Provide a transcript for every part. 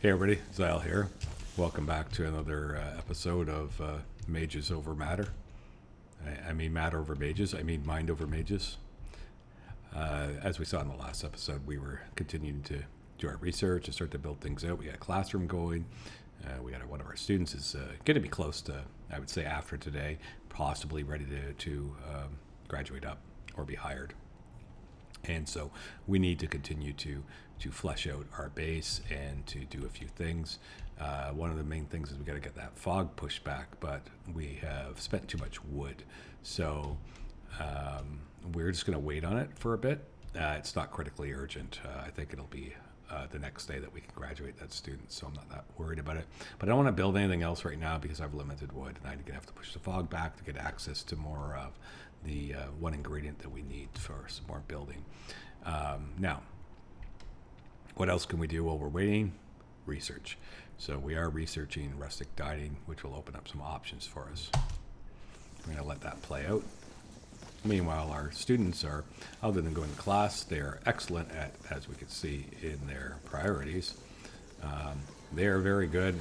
Hey everybody, Zyle here. Welcome back to another episode of Mages Over Matter. I mean matter over mages, I mean mind over mages. As we saw in the last episode, we were continuing to do our research and start to build things out. We got a classroom going. We got one of our students is going to be close to, I would say after today, possibly ready to graduate up or be hired. And so we need to continue to flesh out our base and to do a few things. One of the main things is we got to get that fog pushed back, but we have spent too much wood. So we're just going to wait on it for a bit. It's not critically urgent. I think it'll be the next day that we can graduate that student, so I'm not that worried about it. But I don't want to build anything else right now because I've limited wood, and I'm going to have to push the fog back to get access to more of the one ingredient that we need for some more building. Now, what else can we do while we're waiting? Research. So we are researching rustic dining, which will open up some options for us. We're going to let that play out. Meanwhile, our students are, other than going to class, they are excellent at, as we can see in their priorities, they are very good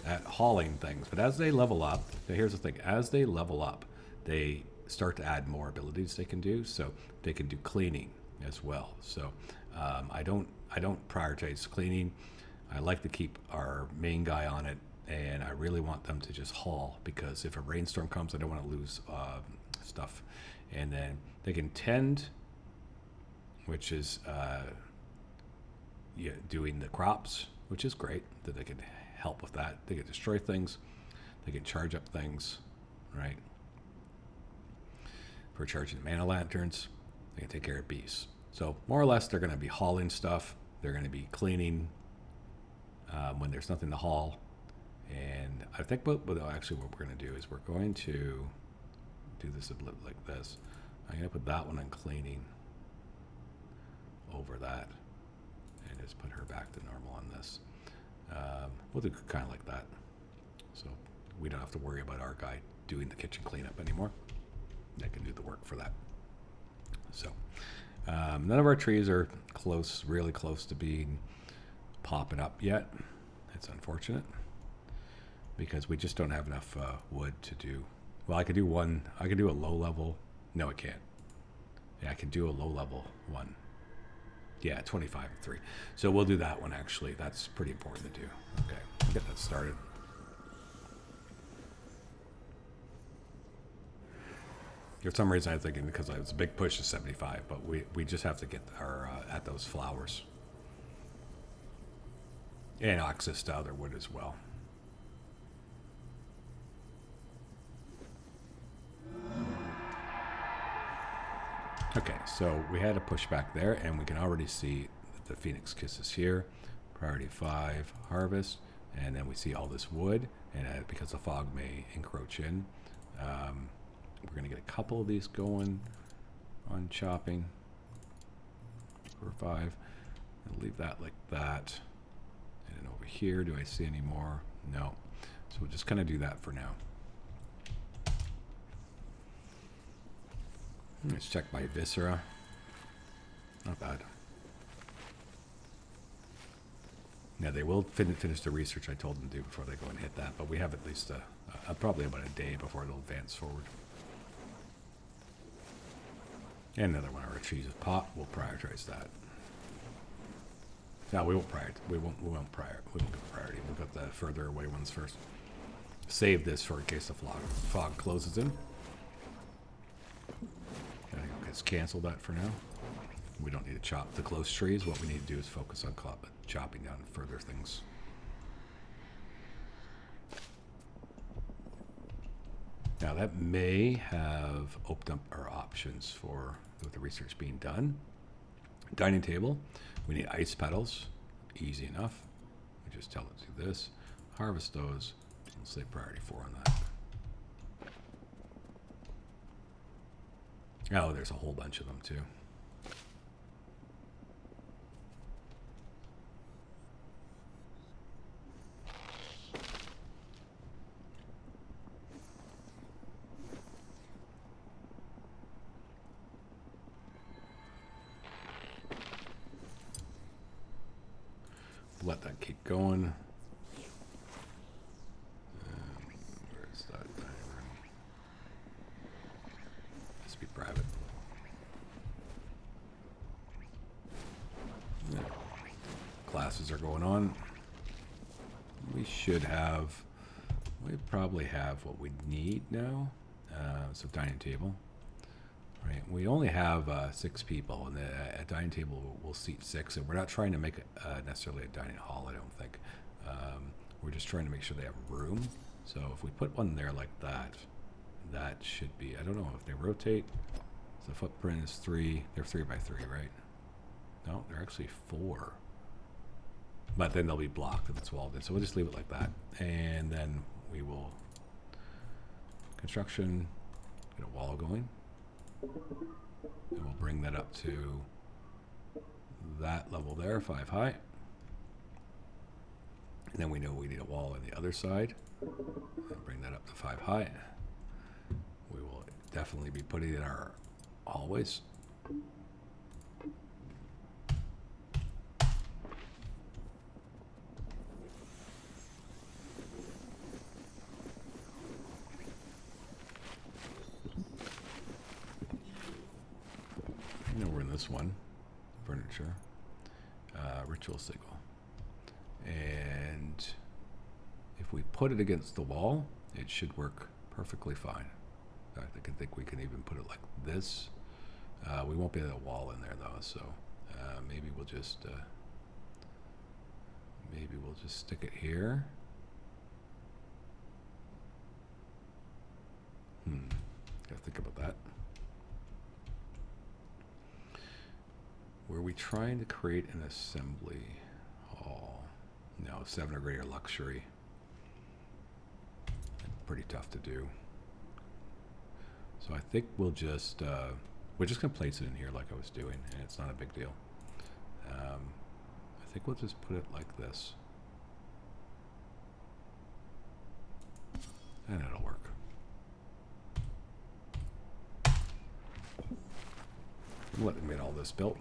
at hauling things. But as they level up, here's the thing, as they level up, they start to add more abilities they can do. So they can do cleaning as well. So I don't prioritize cleaning. I like to keep our main guy on it, and I really want them to just haul, because if a rainstorm comes, I don't want to lose stuff. And then they can tend, which is doing the crops, which is great that they can help with that. They can destroy things, they can charge up things, right? For charging the mana lanterns, they can take care of bees. So more or less, they're going to be hauling stuff. They're going to be cleaning when there's nothing to haul. And I think actually what we're going to do is we're going to do this a bit like this. I'm going to put that one on cleaning over that and just put her back to normal on this. We'll do kind of like that. So we don't have to worry about our guy doing the kitchen cleanup anymore. They can do the work for that. So none of our trees are really close to being popping up yet. It's unfortunate because we just don't have enough wood to do. Well, I could do a low level. No, I can't. Yeah, I can do a low level one. Yeah, 25 and 3. So we'll do that one actually. That's pretty important to do. Okay, we'll get that started. For some reason, I'm thinking because it's a big push to 75, but we just have to get our at those flowers and access to other wood as well. Okay, so we had a push back there, and we can already see that the Phoenix Kiss is here. Priority 5, harvest, and then we see all this wood, and because the fog may encroach in, we're going to get a couple of these going on chopping for 5. I'll leave that like that. And then over here, do I see any more? No. So we'll just kind of do that for now. Let's check my viscera. Not bad. Yeah, they will finish the research I told them to do before they go and hit that, but we have at least probably about a day before it'll advance forward. And another one of our trees is pot. We'll prioritize that. No, we won't prioritize. We won't give priority. We'll get the further away ones first. Save this for in case the fog closes in. Let's cancel that for now. We don't need to chop the close trees. What we need to do is focus on chopping down further things. Now that may have opened up our options for with the research being done. Dining table, we need ice petals. Easy enough. We just tell it to do this. Harvest those. Let's say priority 4 on that. Oh, there's a whole bunch of them too. let that keep going. Where's that dining room? This be private. Yeah. Classes are going on. We probably have what we need now. So dining table. Right. We only have 6 people, and a dining table will seat 6, and we're not trying to make it necessarily a dining hall, I don't think. We're just trying to make sure they have room. So if we put one there like that, that should be, I don't know if they rotate. So the footprint is 3. They're 3 by 3, right? No, they're actually 4. But then they'll be blocked if it's walled in. So we'll just leave it like that. And then we will construction, get a wall going. And we'll bring that up to that level there, 5 high. And then we know we need a wall on the other side. And bring that up to 5 high. We will definitely be putting in our hallways. We're in this one, furniture, ritual signal. And if we put it against the wall, it should work perfectly fine. I think we can even put it like this. We won't be able to wall in there though, so maybe we'll just stick it here. Gotta think about that. Were we trying to create an assembly hall? No, 7 or greater luxury. Pretty tough to do. So I think we're just gonna place it in here like I was doing, and it's not a big deal. I think we'll just put it like this. And it'll work. I'm letting get all this built.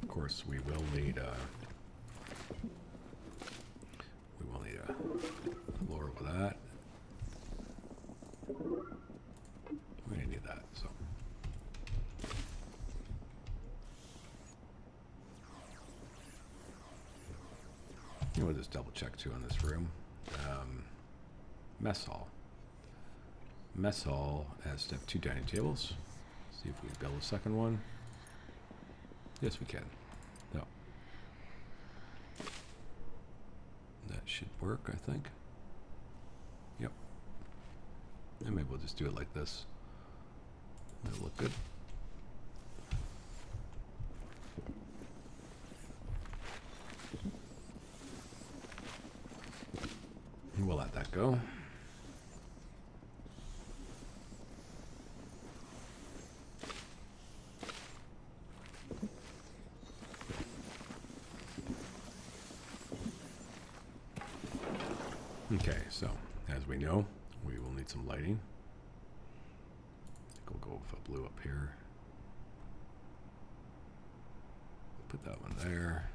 Of course, we will need a floor with that. We didn't need that, so. We'll just double check too on this room. Mess hall. Mess hall has to have 2 dining tables. See if we can build a second one. Yes, we can. No. That should work, I think. Yep. And maybe we'll just do it like this. That'll look good. And we'll let that go. Okay, so as we know, we will need some lighting. I think we'll go with a blue up here. Put that one there.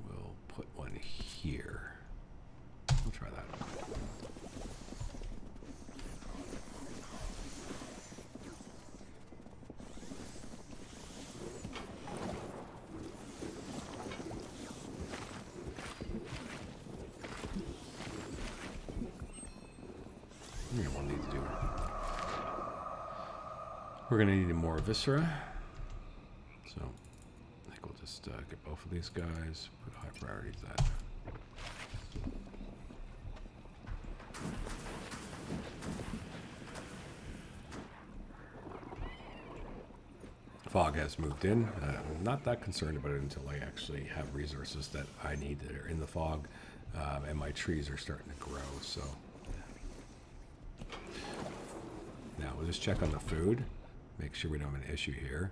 We'll put one here. We'll try that. We'll need to do. We're going to need more viscera. So I think we'll just get both of these guys, put high priorities at. Fog has moved in. I'm not that concerned about it until I actually have resources that I need that are in the fog, and my trees are starting to grow. So now we'll just check on the food, make sure we don't have an issue here.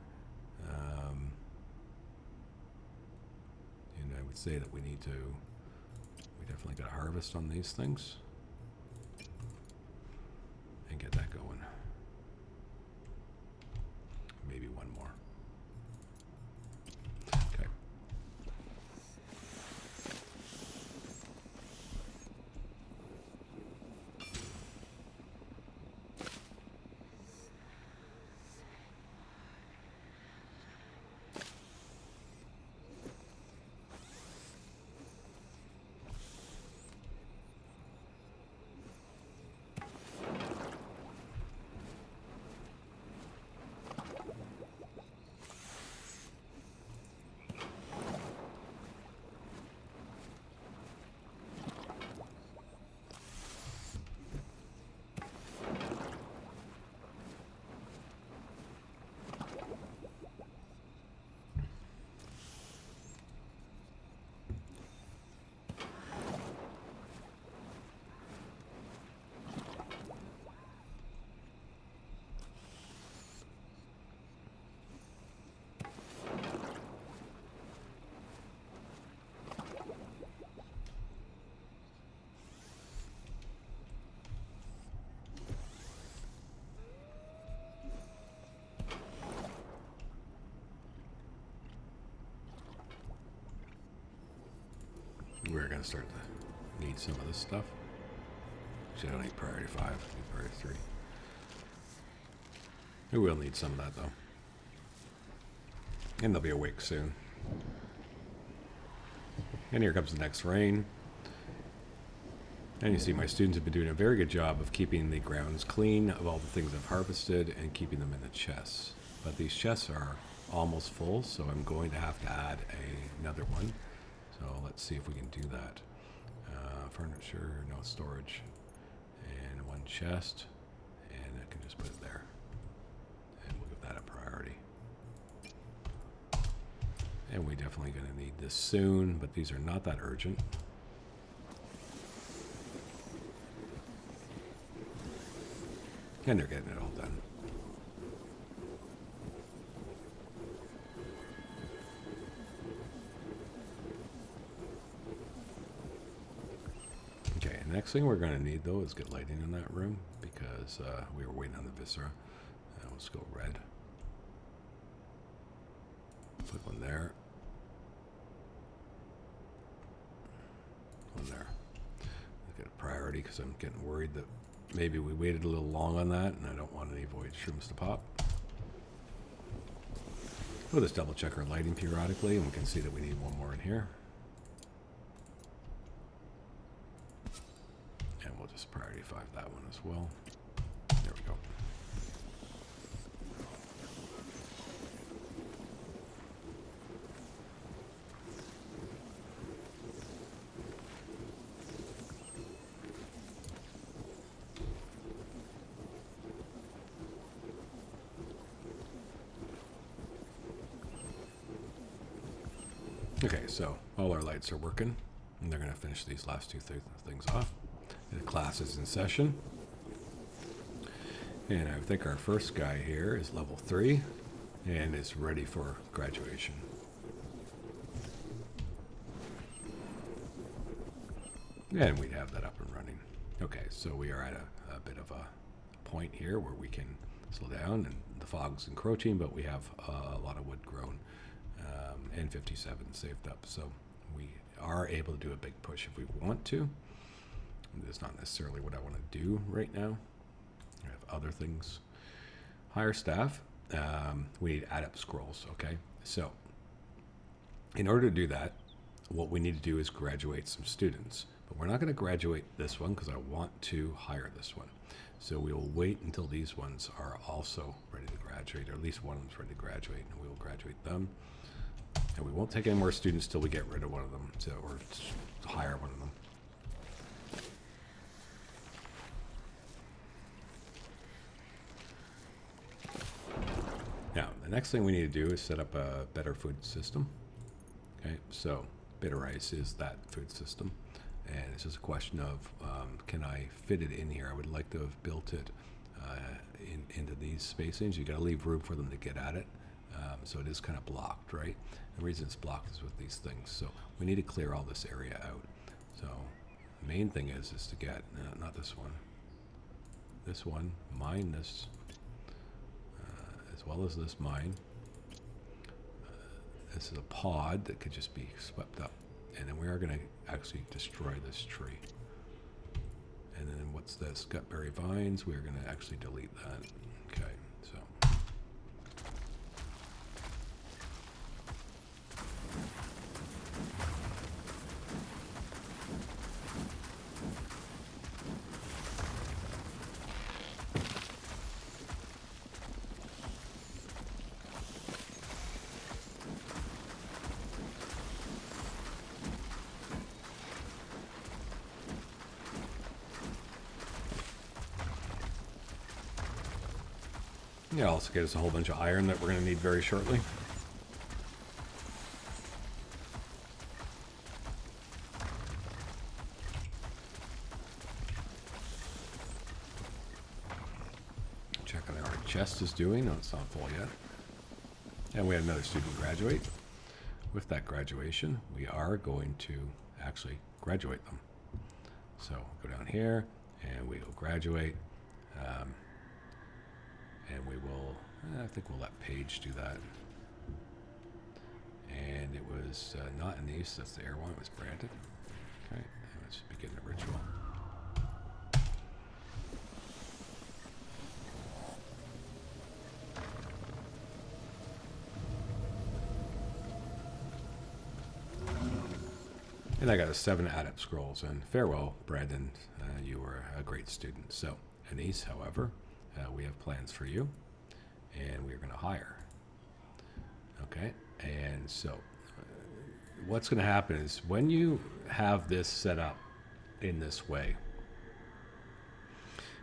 And I would say that we definitely got a harvest on these things. and get that going. Maybe one more. Okay. We're going to start to need some of this stuff. Actually, I don't need priority 5, I need priority 3. We will need some of that, though. And they'll be awake soon. And here comes the next rain. And you see my students have been doing a very good job of keeping the grounds clean of all the things I've harvested and keeping them in the chests. But these chests are almost full, so I'm going to have to add another one. So let's see if we can do that. Furniture, no storage, and one chest, and I can just put it there. And we'll give that a priority. And we're definitely going to need this soon, but these are not that urgent. And they're getting it all done. The next thing we're going to need, though, is get lighting in that room, because we were waiting on the viscera. Let's go red. Put one there. One there. Get a priority, because I'm getting worried that maybe we waited a little long on that, and I don't want any void shrooms to pop. We'll just double check our lighting periodically, and we can see that we need one more in here. And we'll just priority 5 that one as well. There we go. Okay, so all our lights are working, and they're going to finish these last two things off. The class is in session. And I think our first guy here is level 3 and is ready for graduation. And we'd have that up and running. Okay, so we are at a bit of a point here where we can slow down, and the fog's encroaching, but we have a lot of wood grown and 57 saved up. So we are able to do a big push if we want to. That's not necessarily what I want to do right now. I have other things. Hire staff. We need adept scrolls, okay? So in order to do that, what we need to do is graduate some students. But we're not going to graduate this one because I want to hire this one. So we will wait until these ones are also ready to graduate, or at least one of them's ready to graduate, and we will graduate them. And we won't take any more students till we get rid of one of them, or hire one of them. Now, the next thing we need to do is set up a better food system. Okay, so bitter ice is that food system. And it's just a question of, can I fit it in here? I would like to have built it into these spacings. You gotta leave room for them to get at it. So it is kind of blocked, right? The reason it's blocked is with these things. So we need to clear all this area out. So the main thing is to get, not this one, this one, mine this, as well as this mine. This is a pod that could just be swept up. And then we are going to actually destroy this tree. And then what's this? Gutberry vines. We're going to actually delete that. Okay, so. Yeah, also get us a whole bunch of iron that we're going to need very shortly. Check on how our chest is doing. No, it's not full yet. And we had another student graduate. With that graduation, we are going to actually graduate them. So go down here, and we will graduate. And we will, I think we'll let Paige do that. And it was not Anise, that's the air one, it was Brandon. Okay, let's begin the ritual. And I got 7 adept scrolls, and farewell, Brandon, you were a great student. So, Anise, however, we have plans for you, and we're going to hire. Okay, and so what's going to happen is when you have this set up in this way,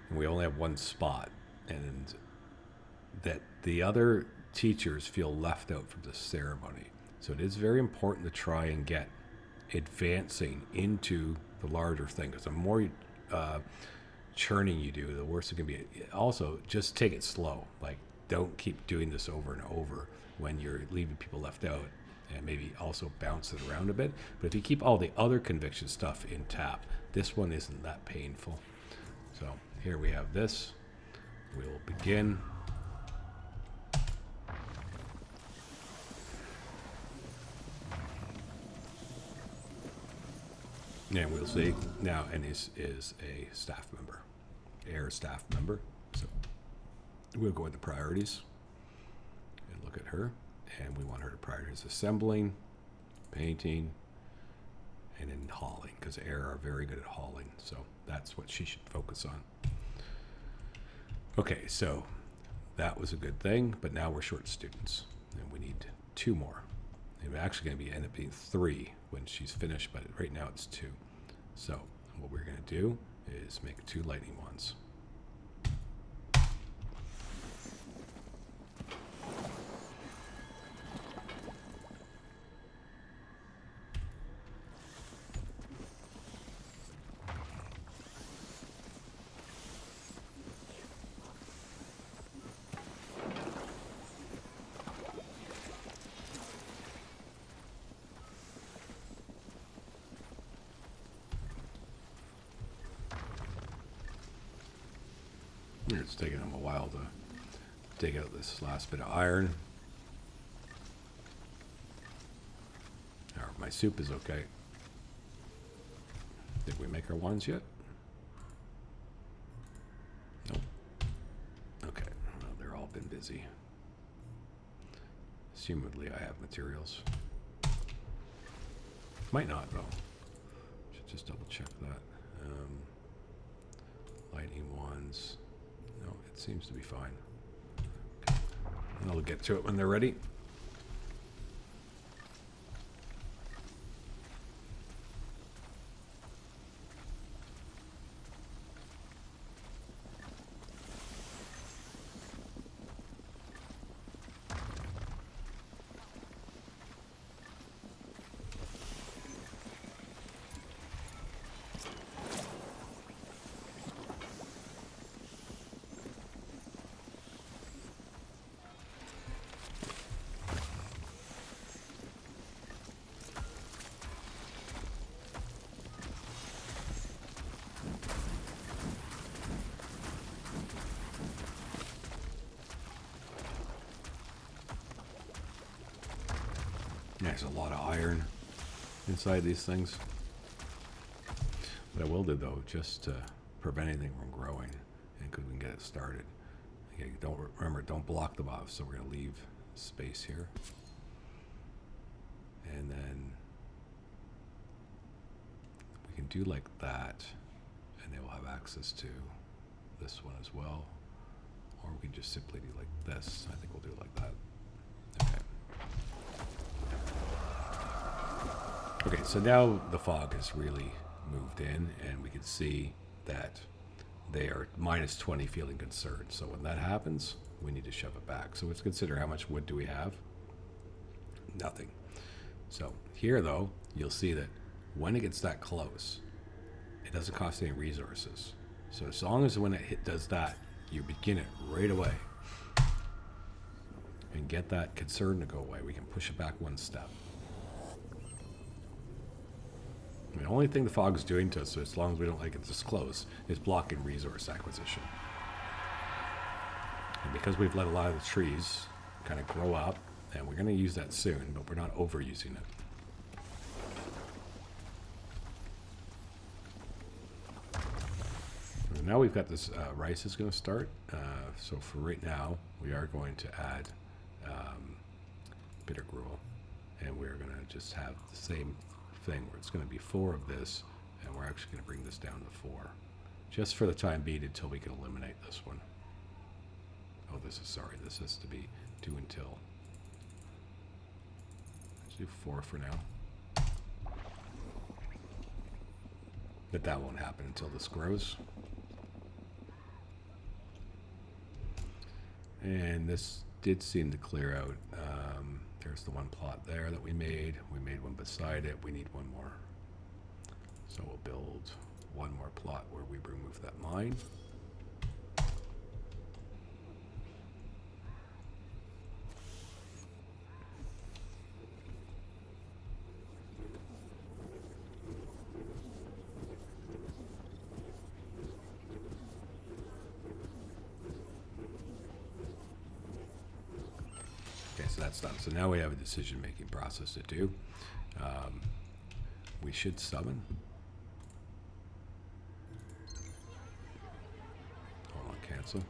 and we only have one spot, and that the other teachers feel left out from the ceremony. So it is very important to try and get advancing into the larger thing, because the more churning you do, the worse it can be. Also, just take it slow. Like, don't keep doing this over and over when you're leaving people left out, and maybe also bounce it around a bit. But if you keep all the other conviction stuff in tap, this one isn't that painful. So here we have this. We'll begin. And we'll see now, and this is a staff member, air staff member. So we'll go into priorities and look at her, and we want her to prioritize assembling, painting, and then hauling, because air are very good at hauling. So that's what she should focus on. Okay, so that was a good thing, but now we're short students, and we need 2 more. And we're actually going to end up being 3 when she's finished, but right now it's 2. So what we're going to do is make 2 lightning wands. It's taking them a while to dig out this last bit of iron. My soup is okay. Did we make our wands yet? Nope. Okay, well, they're all been busy. Assumedly I have materials. Might not though. Should just double check that. Lightning wands. No, it seems to be fine. Okay. And I'll get to it when they're ready. There's a lot of iron inside these things. What I will do though, just to prevent anything from growing, and because we can get it started. Okay, don't block them off. So we're going to leave space here, and then we can do like that, and they will have access to this one as well. Or we can just simply do like this. I think we'll do it like that. Okay, so now the fog has really moved in, and we can see that they are minus 20 feeling concerned. So when that happens, we need to shove it back. So let's consider how much wood do we have? Nothing. So here, though, you'll see that when it gets that close, it doesn't cost any resources. So as long as when it does that, you begin it right away and get that concern to go away. We can push it back one step. The only thing the fog is doing to us, so as long as we don't like it this close, is blocking resource acquisition. And because we've let a lot of the trees kind of grow up, and we're going to use that soon, but we're not overusing it. And now we've got this rice is going to start. So for right now, we are going to add bitter gruel, and we're going to just have the same thing where it's going to be 4 of this, and we're actually going to bring this down to 4 just for the time being until we can eliminate this one. Oh, this has to be 2 until. Let's do 4 for now, but that won't happen until this grows. And this did seem to clear out. There's the one plot there that we made. We made one beside it. We need one more. So we'll build one more plot where we remove that mine. So that's done. So now we have a decision-making process to do. We should summon. Hold on, cancel.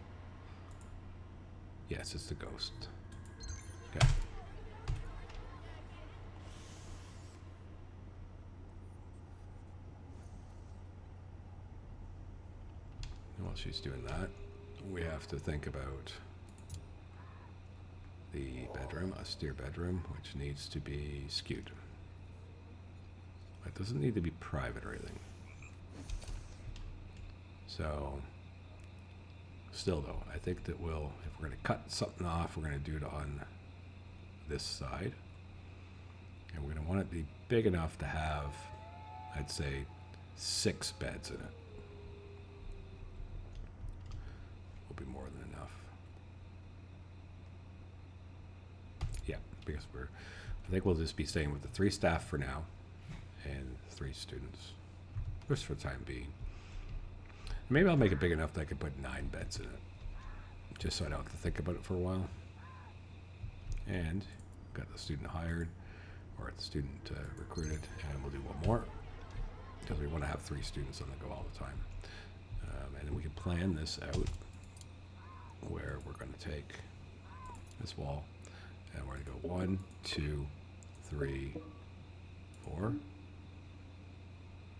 Yes, it's the ghost. Okay. And while she's doing that, we have to think about the bedroom, austere bedroom, which needs to be skewed. It doesn't need to be private or anything. So, still though, I think that if we're going to cut something off, we're going to do it on this side. And we're going to want it to be big enough to have, I'd say, 6 beds in it. Will be more than enough. Yeah, because I think we'll just be staying with the 3 staff for now and 3 students, just for the time being. Maybe I'll make it big enough that I can put 9 beds in it, just so I don't have to think about it for a while. And got the student hired, or the student recruited, and we'll do one more, because we want to have 3 students on the go all the time. And then we can plan this out, where we're going to take this wall, and we're going to go 1, 2, 3, 4,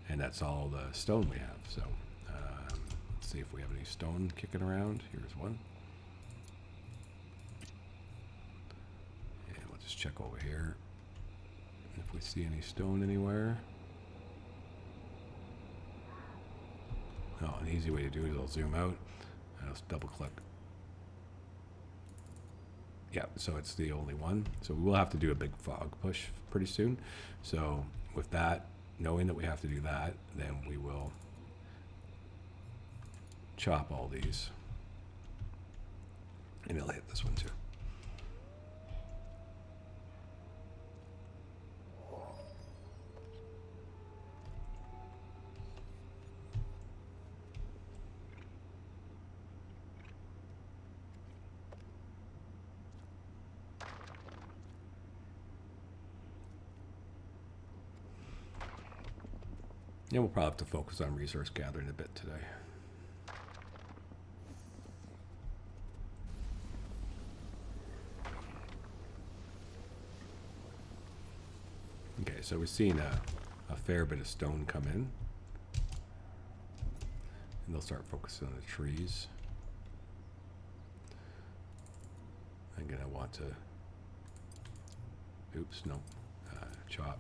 and that's all the stone we have. So let's see if we have any stone kicking around. Here's one, and we'll just check over here if we see any stone anywhere. Oh, an easy way to do it is I'll zoom out and I'll double click. Yeah, so it's the only one. So we will have to do a big fog push pretty soon. So with that, knowing that we have to do that, then we will chop all these. And it'll hit this one too. Yeah, we'll probably have to focus on resource gathering a bit today. Okay, so we've seen a fair bit of stone come in. And they'll start focusing on the trees. I'm going to want to, chop.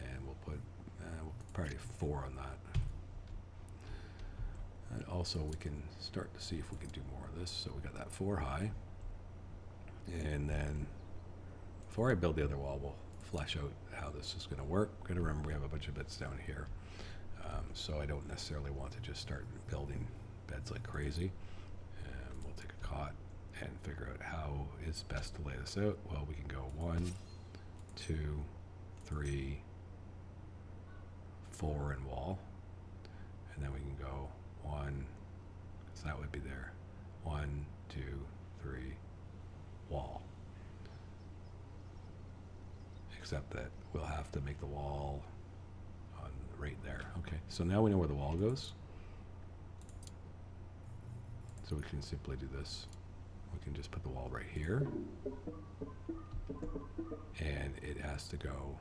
And we'll put probably 4 on that. And also we can start to see if we can do more of this. So we got that 4 high. And then before I build the other wall, we'll flesh out how this is going to work. Got to remember we have a bunch of bits down here. So I don't necessarily want to just start building beds like crazy. We'll take a cot and figure out how is best to lay this out. Well, we can go 1, 2, 3, 4 in wall. And then we can go 1, so that would be there. 1, 2, 3, wall. Except that we'll have to make the wall on right there. Okay, so now we know where the wall goes. So we can simply do this. We can just put the wall right here. And it has to go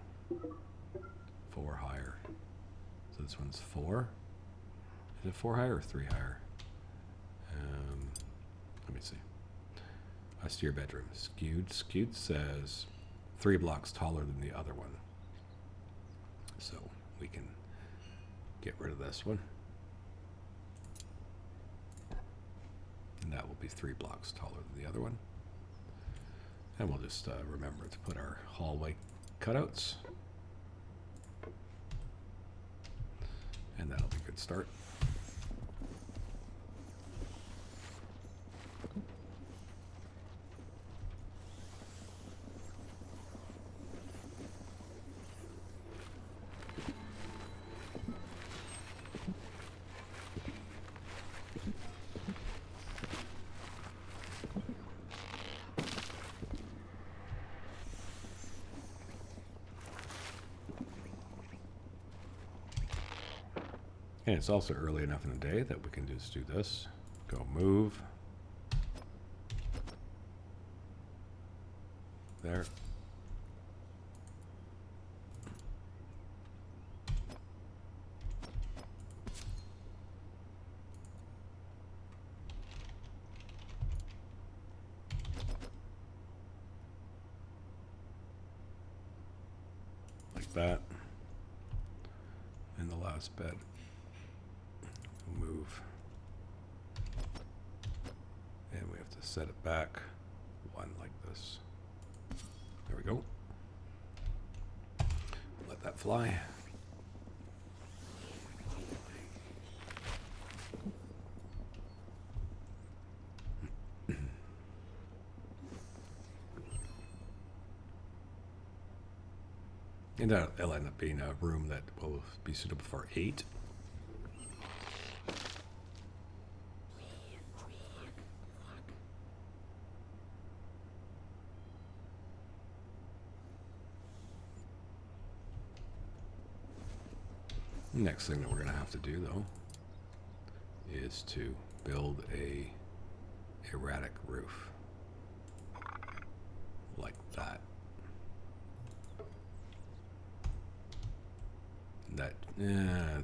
4 higher. So this one's 4. Is it 4 higher or 3 higher? Let me see. Us to your bedroom. Skewed. Skewed says 3 blocks taller than the other one. So we can get rid of this one. And that will be 3 blocks taller than the other one. And we'll just remember to put our hallway cutouts. And that'll be a good start. And it's also early enough in the day that we can just do this. Go move. There. Like that. And the last bed. Move, and we have to set it back 1 like this. There we go. Let that fly. And that'll end up being a room that will be suitable for 8. Next thing that we're going to have to do, though, is to build a erratic roof. Like that. That,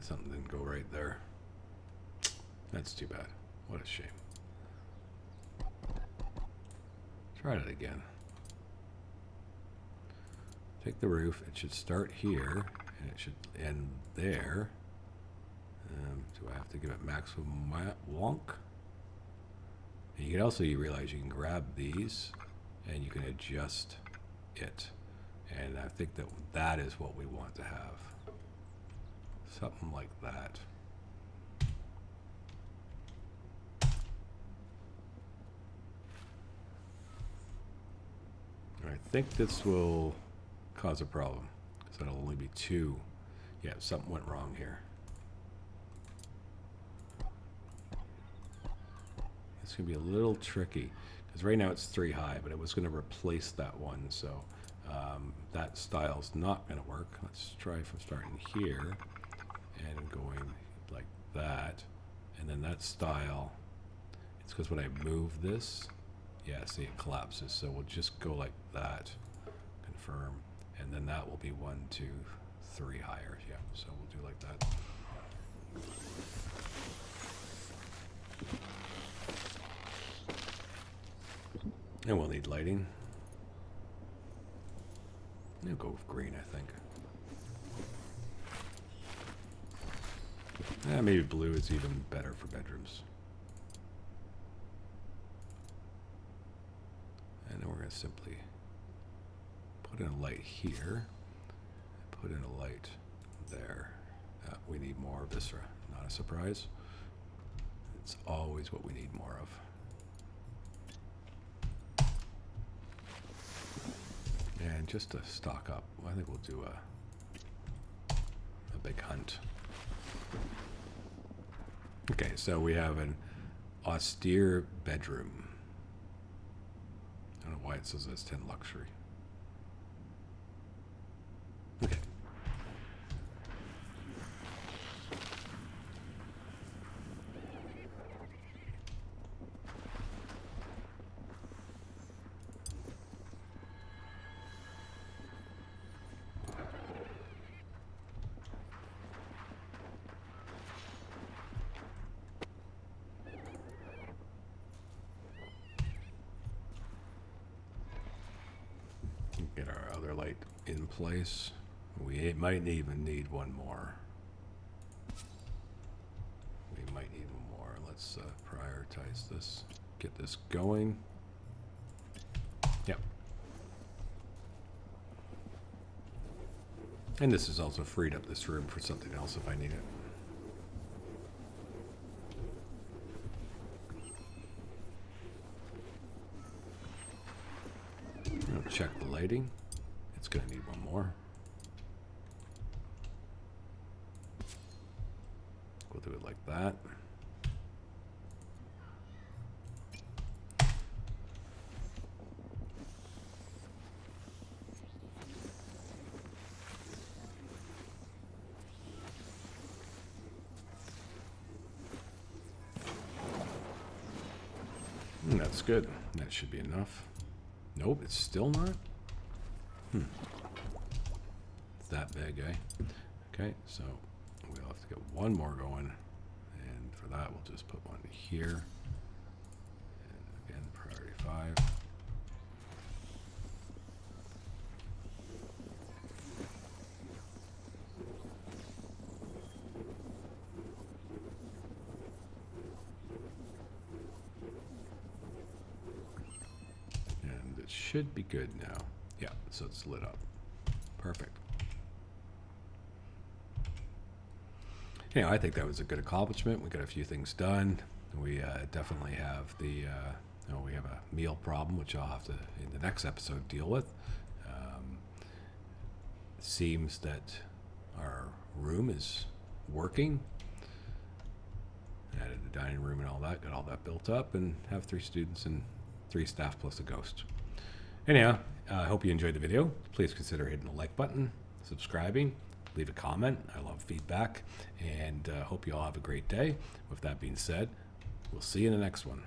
something didn't go right there. That's too bad. What a shame. Try it again. Take the roof. It should start here. And it should end there. Do I have to give it maximum wonk? And you can also, you realize you can grab these and you can adjust it. And I think that that is what we want to have. Something like that. I think this will cause a problem. So it'll only be 2. Yeah, something went wrong here. It's going to be a little tricky because right now it's 3 high, but it was going to replace that one. So that style's not going to work. Let's try from starting here and going like that, and then that style, it's because when I move this, yeah, see, it collapses. So we'll just go like that, confirm, and then that will be 1, 2, 3 higher. Yeah, so we'll do like that. And we'll need lighting. I'll go with green, I think. Maybe blue is even better for bedrooms. And then we're going to simply put in a light here, put in a light there. We need more viscera, not a surprise. It's always what we need more of. And just to stock up, I think we'll do a big hunt. Okay, so we have an austere bedroom. I don't know why it says it's 10 luxury. Okay. Get our other light in place. We might even need one more. We might need one more. Let's prioritize this. Get this going. Yep. And this has also freed up this room for something else if I need it. Check the lighting. It's going to need one more. We'll do it like that. And that's good. That should be enough. Nope, it's still not. It's that big, eh? Okay, so we'll have to get one more going. And for that, we'll just put one here. And again, priority 5. Should be good now. Yeah, so it's lit up. Perfect. Yeah, I think that was a good accomplishment. We got a few things done. We definitely have the, we have a meal problem, which I'll have to, in the next episode, deal with. It seems that our room is working. Added the dining room and all that, got all that built up, and have 3 students and 3 staff plus a ghost. Anyhow, I hope you enjoyed the video. Please consider hitting the like button, subscribing, leave a comment. I love feedback, and hope you all have a great day. With that being said, we'll see you in the next one.